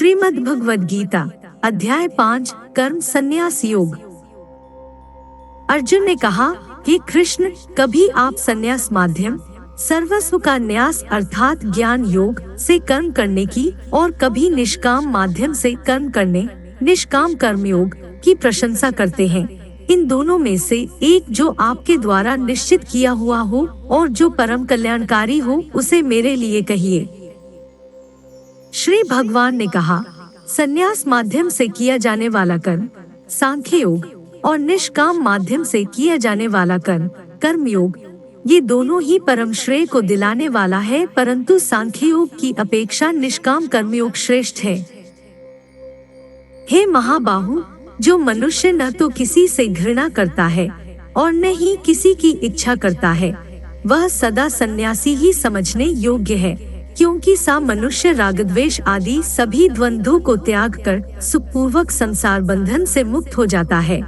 श्रीमद् भगवद गीता अध्याय 5 कर्म संन्यास योग। अर्जुन ने कहा कि कृष्ण, कभी आप संन्यास माध्यम सर्वस्व का न्यास अर्थात ज्ञान योग से कर्म करने की और कभी निष्काम माध्यम से कर्म करने निष्काम कर्म योग की प्रशंसा करते हैं। इन दोनों में से एक जो आपके द्वारा निश्चित किया हुआ हो और जो परम कल्याणकारी हो उसे मेरे लिए कहिए। श्री भगवान ने कहा, संन्यास माध्यम से किया जाने वाला कर्म सांख्य योग और निष्काम माध्यम से किया जाने वाला कर्म कर्म योग, ये दोनों ही परम श्रेय को दिलाने वाला है, परंतु सांख्य योग की अपेक्षा निष्काम कर्मयोग श्रेष्ठ है। हे महाबाहु, जो मनुष्य न तो किसी से घृणा करता है और न ही किसी की इच्छा करता है, वह सदा सन्यासी ही समझने योग्य है, क्योंकि सा मनुष्य रागद्वेष आदि सभी द्वंद्वों को त्याग कर सुखपूर्वक संसार बंधन से मुक्त हो जाता है।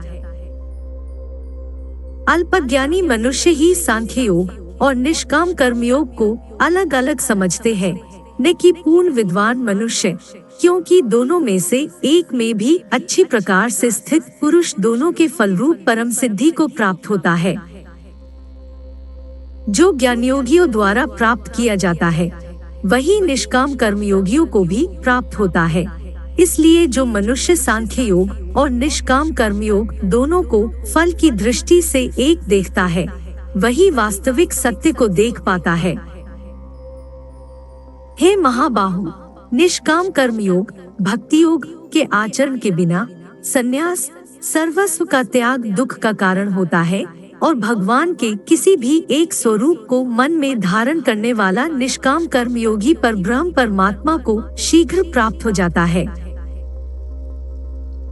अल्पज्ञानी मनुष्य ही सांख्य योग और निष्काम कर्मयोग को अलग अलग समझते हैं, न कि पूर्ण विद्वान मनुष्य, क्योंकि दोनों में से एक में भी अच्छी प्रकार से स्थित पुरुष दोनों के फलरूप परम सिद्धि को प्राप्त होता है, जो ज्ञानयोगियों द्वारा प्राप्त किया जाता है वही निष्काम कर्मयोगियों को भी प्राप्त होता है। इसलिए जो मनुष्य सांख्य योग और निष्काम कर्मयोग दोनों को फल की दृष्टि से एक देखता है, वही वास्तविक सत्य को देख पाता है। हे महाबाहु, निष्काम कर्मयोग भक्ति योग के आचरण के बिना संन्यास सर्वस्व का त्याग दुख का कारण होता है और भगवान के किसी भी एक स्वरूप को मन में धारण करने वाला निष्काम कर्मयोगी परब्रह्म परमात्मा को शीघ्र प्राप्त हो जाता है।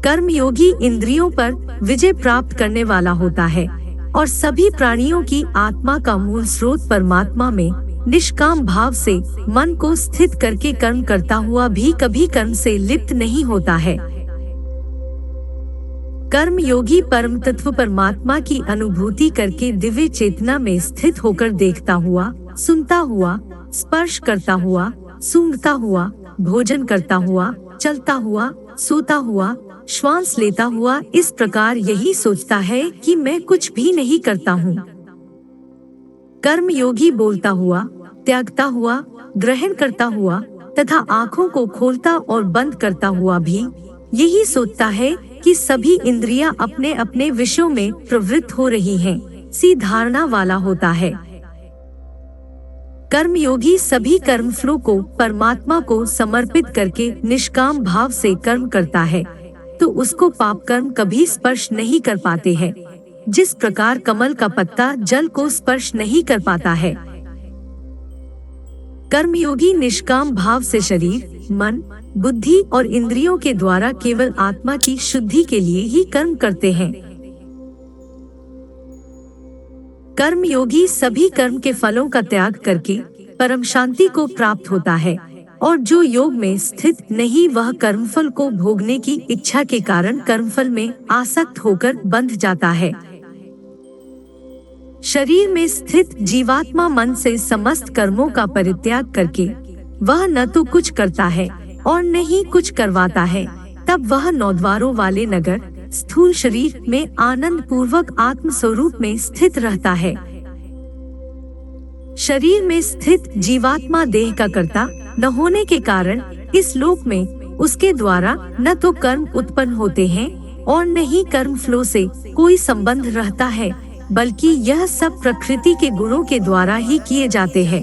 कर्मयोगी इंद्रियों पर विजय प्राप्त करने वाला होता है और सभी प्राणियों की आत्मा का मूल स्रोत परमात्मा में निष्काम भाव से मन को स्थित करके कर्म करता हुआ भी कभी कर्म से लिप्त नहीं होता है। कर्म योगी परम तत्व परमात्मा की अनुभूति करके दिव्य चेतना में स्थित होकर देखता हुआ, सुनता हुआ, स्पर्श करता हुआ, सूंघता हुआ, भोजन करता हुआ, चलता हुआ, सोता हुआ, श्वास लेता हुआ इस प्रकार यही सोचता है कि मैं कुछ भी नहीं करता हूँ। कर्म योगी बोलता हुआ, त्यागता हुआ, ग्रहण करता हुआ तथा आँखों को खोलता और बंद करता हुआ भी यही सोचता है कि सभी इंद्रियां अपने अपने विषयों में प्रवृत्त हो रही हैं, सी धारणा वाला होता है। कर्मयोगी सभी कर्मफलों को परमात्मा को समर्पित करके निष्काम भाव से कर्म करता है, तो उसको पाप कर्म कभी स्पर्श नहीं कर पाते हैं, जिस प्रकार कमल का पत्ता जल को स्पर्श नहीं कर पाता है। कर्मयोगी निष्काम भाव से शरीर, मन, बुद्धि और इंद्रियों के द्वारा केवल आत्मा की शुद्धि के लिए ही कर्म करते हैं। कर्मयोगी सभी कर्म के फलों का त्याग करके परम शांति को प्राप्त होता है और जो योग में स्थित नहीं वह कर्मफल को भोगने की इच्छा के कारण कर्मफल में आसक्त होकर बंध जाता है। शरीर में स्थित जीवात्मा मन से समस्त कर्मों का परित्याग करके वह न तो कुछ करता है और न ही कुछ करवाता है, तब वह नौ द्वारों वाले नगर स्थूल शरीर में आनंद पूर्वक आत्म स्वरूप में स्थित रहता है। शरीर में स्थित जीवात्मा देह का कर्ता न होने के कारण इस लोक में उसके द्वारा न तो कर्म उत्पन्न होते हैं और न ही कर्म फलों से कोई संबंध रहता है, बल्कि यह सब प्रकृति के गुणों के द्वारा ही किए जाते हैं।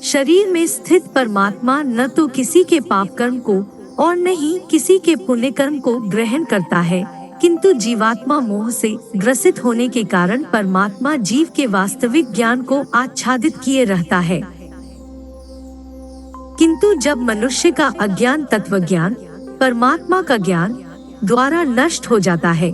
शरीर में स्थित परमात्मा न तो किसी के पाप कर्म को और न ही किसी के पुण्य कर्म को ग्रहण करता है, किंतु जीवात्मा मोह से ग्रसित होने के कारण परमात्मा जीव के वास्तविक ज्ञान को आच्छादित किए रहता है। किंतु जब मनुष्य का अज्ञान तत्व ज्ञान परमात्मा का ज्ञान द्वारा नष्ट हो जाता है,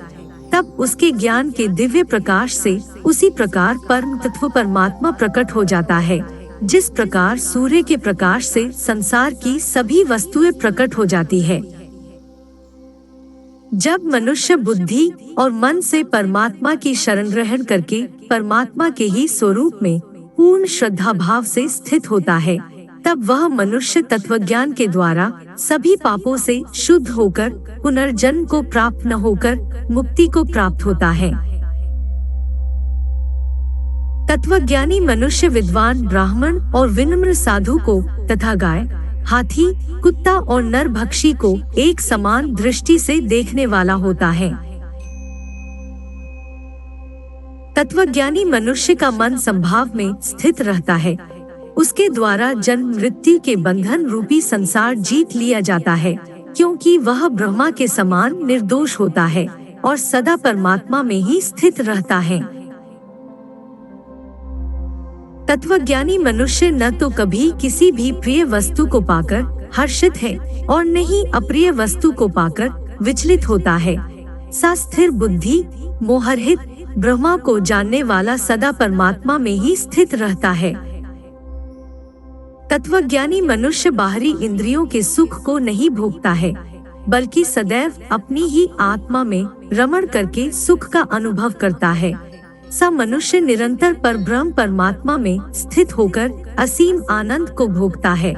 तब उसके ज्ञान के दिव्य प्रकाश से उसी प्रकार परम तत्व परमात्मा प्रकट हो जाता है, जिस प्रकार सूर्य के प्रकाश से संसार की सभी वस्तुएं प्रकट हो जाती है। जब मनुष्य बुद्धि और मन से परमात्मा की शरण ग्रहण करके परमात्मा के ही स्वरूप में पूर्ण श्रद्धा भाव से स्थित होता है, तब वह मनुष्य तत्वज्ञान के द्वारा सभी पापों से शुद्ध होकर पुनर्जन्म को प्राप्त न होकर मुक्ति को प्राप्त होता है। तत्वज्ञानी मनुष्य विद्वान ब्राह्मण और विनम्र साधु को तथा गाय, हाथी, कुत्ता और नरभक्षी को एक समान दृष्टि से देखने वाला होता है। तत्वज्ञानी मनुष्य का मन संभाव में स्थित रहता है। उसके द्वारा जन्म मृत्यु के बंधन रूपी संसार जीत लिया जाता है, क्योंकि वह ब्रह्मा के समान निर्दोष होता है और सदा परमात्मा में ही स्थित रहता है। तत्वज्ञानी मनुष्य न तो कभी किसी भी प्रिय वस्तु को पाकर हर्षित है और न ही अप्रिय वस्तु को पाकर विचलित होता है। सा स्थिर बुद्धि मोहरहित ब्रह्मा को जानने वाला सदा परमात्मा में ही स्थित रहता है। तत्वज्ञानी मनुष्य बाहरी इंद्रियों के सुख को नहीं भोगता है, बल्कि सदैव अपनी ही आत्मा में रमण करके सुख का अनुभव करता है। सा मनुष्य निरंतर परब्रह्म परमात्मा में स्थित होकर असीम आनंद को भोगता है।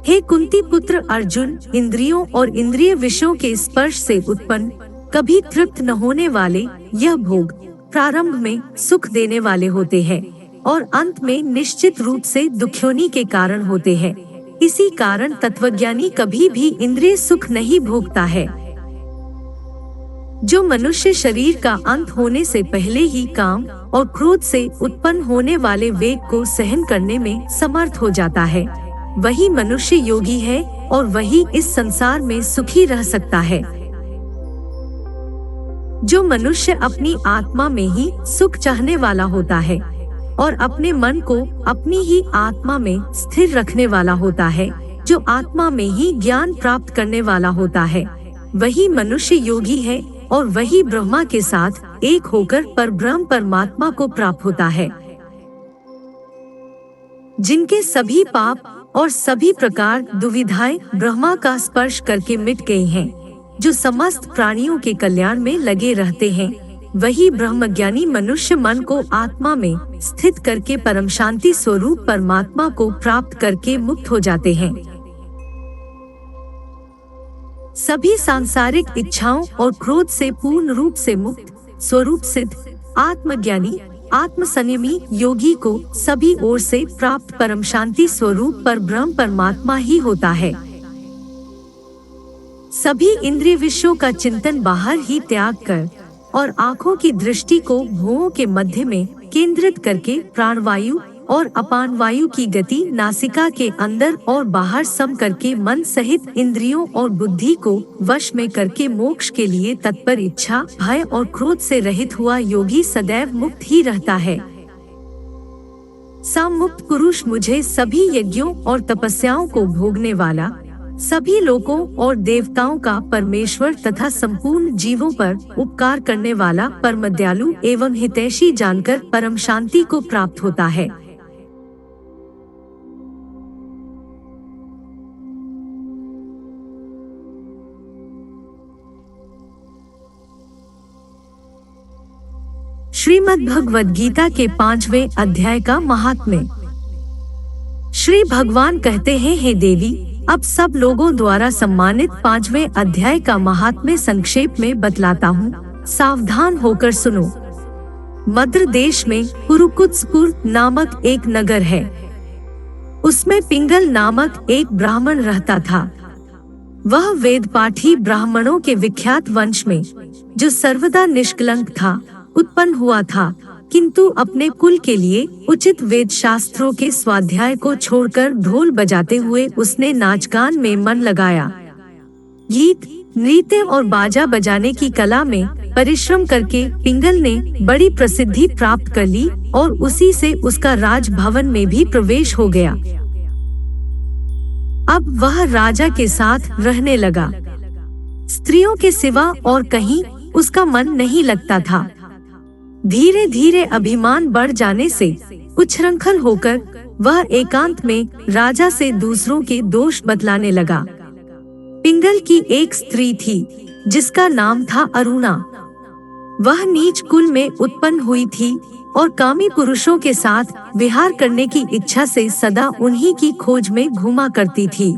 हे कुंती पुत्र अर्जुन, इंद्रियों और इंद्रिय विषयों के स्पर्श से उत्पन्न कभी तृप्त न होने वाले यह भोग प्रारंभ में सुख देने वाले होते हैं और अंत में निश्चित रूप से दुख्योनी के कारण होते हैं। इसी कारण तत्वज्ञानी कभी भी इंद्रिय सुख नहीं भोगता है। जो मनुष्य शरीर का अंत होने से पहले ही काम और क्रोध से उत्पन्न होने वाले वेग को सहन करने में समर्थ हो जाता है, वही मनुष्य योगी है और वही इस संसार में सुखी रह सकता है। जो मनुष्य अपनी आत्मा में ही सुख चाहने वाला होता है और अपने मन को अपनी ही आत्मा में स्थिर रखने वाला होता है, जो आत्मा में ही ज्ञान प्राप्त करने वाला होता है, वही मनुष्य योगी है और वही ब्रह्मा के साथ एक होकर परब्रह्म परमात्मा को प्राप्त होता है। जिनके सभी पाप और सभी प्रकार दुविधाएं ब्रह्मा का स्पर्श करके मिट गई हैं, जो समस्त प्राणियों के कल्याण में लगे रहते हैं, वही ब्रह्मज्ञानी मनुष्य मन को आत्मा में स्थित करके परम शांति स्वरूप परमात्मा को प्राप्त करके मुक्त हो जाते हैं। सभी सांसारिक इच्छाओं और क्रोध से पूर्ण रूप से मुक्त स्वरूप सिद्ध आत्मज्ञानी आत्म संयमी योगी को सभी ओर से प्राप्त परम शांति स्वरूप परब्रह्म परमात्मा ही होता है। सभी इंद्रिय विषयों का चिंतन बाहर ही त्याग कर और आँखों की दृष्टि को भुवों के मध्य में केंद्रित करके प्राणवायु और अपान वायु की गति नासिका के अंदर और बाहर सम करके मन सहित इंद्रियों और बुद्धि को वश में करके मोक्ष के लिए तत्पर इच्छा भय और क्रोध से रहित हुआ योगी सदैव मुक्त ही रहता है। सा मुक्त पुरुष मुझे सभी यज्ञों और तपस्याओं को भोगने वाला, सभी लोकों और देवताओं का परमेश्वर तथा संपूर्ण जीवों पर उपकार करने वाला परम दयालु एवं हितैषी जानकर परम शांति को प्राप्त होता है। श्रीमद् भगवद गीता के 5वें अध्याय का महात्म्य। श्री भगवान कहते हैं, हे देवी, अब सब लोगों द्वारा सम्मानित 5वें अध्याय का महात्म्य संक्षेप में बतलाता हूँ, सावधान होकर सुनो। मद्र देश में पुरुकुत्सपुर नामक एक नगर है। उसमें पिंगल नामक एक ब्राह्मण रहता था। वह वेद पाठी ब्राह्मणों के विख्यात वंश में, जो सर्वदा निष्कलंक था, उत्पन्न हुआ था, किंतु अपने कुल के लिए उचित वेद शास्त्रों के स्वाध्याय को छोड़कर ढोल बजाते हुए उसने नाच गान में मन लगाया। गीत, नृत्य और बाजा बजाने की कला में परिश्रम करके पिंगल ने बड़ी प्रसिद्धि प्राप्त कर ली और उसी से उसका राजभवन में भी प्रवेश हो गया। अब वह राजा के साथ रहने लगा। स्त्रियों के सिवा और कहीं उसका मन नहीं लगता था। धीरे धीरे अभिमान बढ़ जाने से उच्छृंखल होकर वह एकांत में राजा से दूसरों के दोष बतलाने लगा। पिंगल की एक स्त्री थी जिसका नाम था अरुणा। वह नीच कुल में उत्पन्न हुई थी और कामी पुरुषों के साथ विहार करने की इच्छा से सदा उन्हीं की खोज में घूमा करती थी।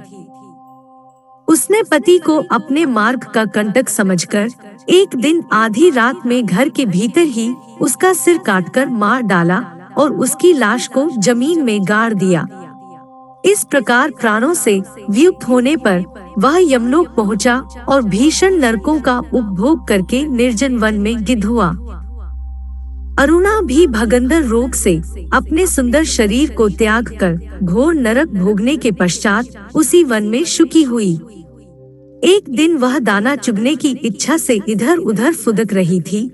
उसने पति को अपने मार्ग का कंटक समझकर एक दिन आधी रात में घर के भीतर ही उसका सिर काटकर मार डाला और उसकी लाश को जमीन में गाड़ दिया। इस प्रकार प्राणों से वियुक्त होने पर वह यमलोक पहुंचा और भीषण नरकों का उपभोग करके निर्जन वन में गिद्ध हुआ। अरुणा भी भगंदर रोग से अपने सुंदर शरीर को त्याग कर घोर नरक भोगने के पश्चात उसी वन में शुकी हुई। एक दिन वह दाना चुगने की इच्छा से इधर उधर फुदक रही थी।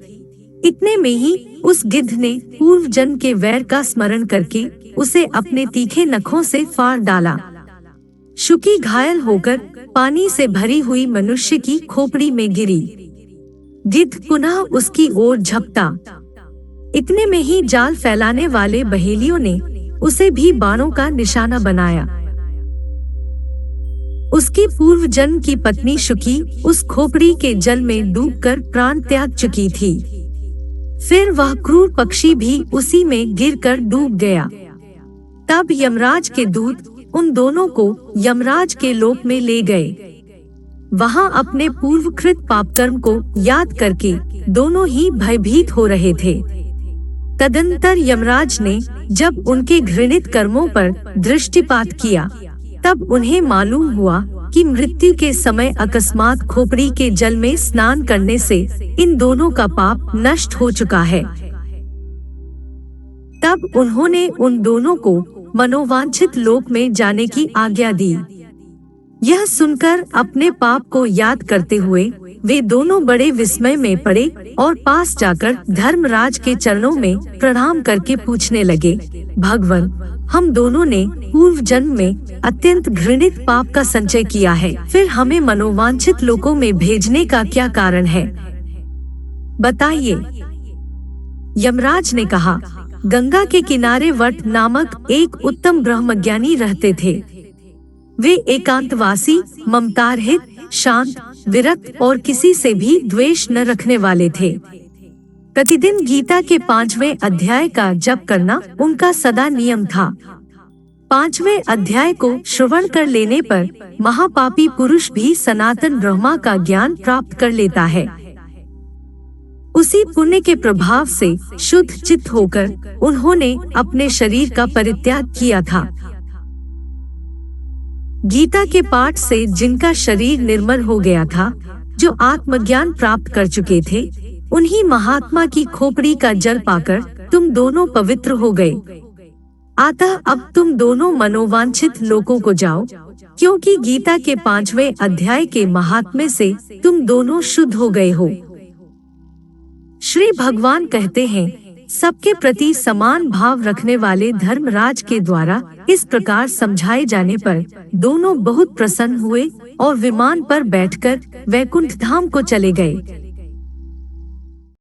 इतने में ही उस गिद्ध ने पूर्व जन्म के वैर का स्मरण करके उसे अपने तीखे नखों से फाड़ डाला। शुकी घायल होकर पानी से भरी हुई मनुष्य की खोपड़ी में गिरी। गिद्ध पुनः उसकी ओर झपटा। इतने में ही जाल फैलाने वाले बहेलियों ने उसे भी बाणों का निशाना बनाया। उसकी पूर्व जन्म की पत्नी शुकी उस खोपड़ी के जल में डूबकर प्राण त्याग चुकी थी। फिर वह क्रूर पक्षी भी उसी में गिरकर डूब गया। तब यमराज के दूत उन दोनों को यमराज के लोक में ले गए। वहां अपने पूर्वकृत पापकर्म को याद करके दोनों ही भयभीत हो रहे थे। तदंतर यमराज ने जब उनके घृणित कर्मों पर दृष्टिपात किया तब उन्हें मालूम हुआ कि मृत्यु के समय अकस्मात खोपड़ी के जल में स्नान करने से इन दोनों का पाप नष्ट हो चुका है। तब उन्होंने उन दोनों को मनोवांछित लोक में जाने की आज्ञा दी। यह सुनकर अपने पाप को याद करते हुए वे दोनों बड़े विस्मय में पड़े और पास जाकर धर्मराज के चरणों में प्रणाम करके पूछने लगे, भगवान, हम दोनों ने पूर्व जन्म में अत्यंत घृणित पाप का संचय किया है, फिर हमें मनोवांछित लोकों में भेजने का क्या कारण है? बताइए। यमराज ने कहा, गंगा के किनारे वट नामक एक उत्तम ब्रह्मज्ञानी रहते थे। वे एकांतवासी, ममतारहित, शांत, विरक्त और किसी से भी द्वेष न रखने वाले थे। प्रतिदिन गीता के 5वें अध्याय का जप करना उनका सदा नियम था। 5वें अध्याय को श्रवण कर लेने पर महापापी पुरुष भी सनातन ब्रह्मा का ज्ञान प्राप्त कर लेता है। उसी पुण्य के प्रभाव से शुद्ध चित्त होकर उन्होंने अपने शरीर का परित्याग किया था। गीता के पाठ से जिनका शरीर निर्मल हो गया था, जो आत्मज्ञान प्राप्त कर चुके थे, उन्हीं महात्मा की खोपड़ी का जल पाकर तुम दोनों पवित्र हो गए। अतः अब तुम दोनों मनोवांछित लोकों को जाओ, क्योंकि गीता के 5वें अध्याय के महात्म्य से तुम दोनों शुद्ध हो गए हो। श्री भगवान कहते हैं, सबके प्रति समान भाव रखने वाले धर्मराज के द्वारा इस प्रकार समझाए जाने पर दोनों बहुत प्रसन्न हुए और विमान पर बैठकर वैकुंठ धाम को चले गए।